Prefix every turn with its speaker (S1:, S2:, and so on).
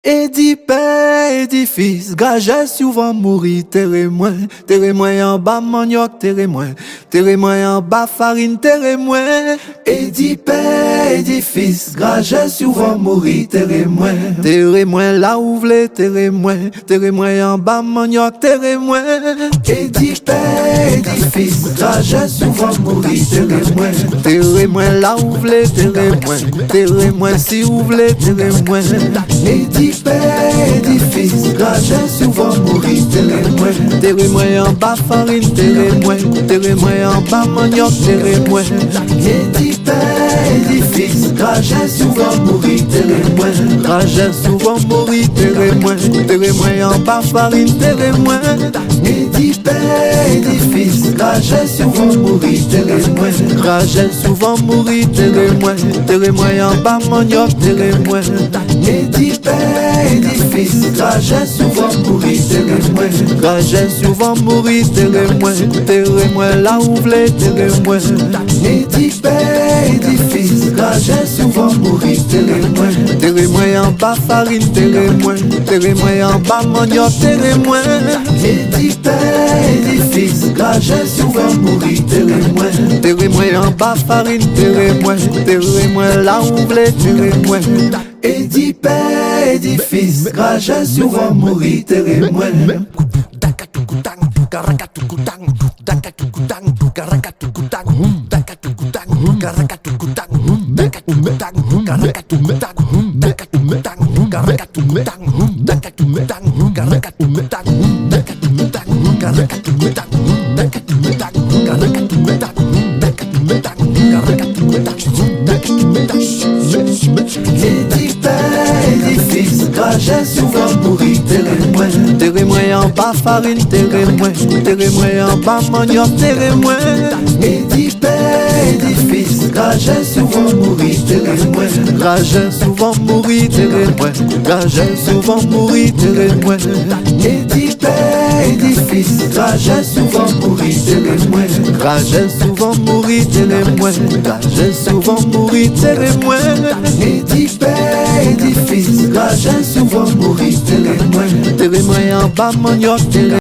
S1: Édifice, gage souvent mourir, terre moins en bas manioc, terre moins en bas farine, terre moins. Édifice, gage souvent mourir, terre moins là où v'lez, terre moins en bas manioc, terre moins. Édifice, gage souvent mourir, terre moins là où v'lez, terre moins si vous v'lez, terre moins. Édifice, gage souvent mourir, terre moins en bas farine, terre moins en bas manioc, terre moins. Édifice, gage souvent mourir, gage souvent mourir, terre moins en bas farine, terre moins. Édifice, gage souvent mourir, gage souvent mourir, terre moins en bas manioc, terre moins. Édifice, gage souvent mourir, gage souvent mourir, terre moins là où v'lez, terre moins. Édifice, gage souvent mourir, terre moins en bas farine, terre moins en bas manioc, terre moins. Édifice, gage souvent mourir, terre moins en bas farine, terre moins là où v'lez, terre moins. Édifice, gage souvent mourir, terre moins. Édifice, gage souvent mourir, terre moins en bas farine, terre moins en bas manioc, terre moins. Édifice, gage souvent mourir, gage souvent mourir, gage souvent mourir, terre moins. Édifice, gage souvent mourir, gage souvent mourir, gage souvent mourir, terre moins. Édifice, gage souvent mourir, terre moins en bas manioc, terre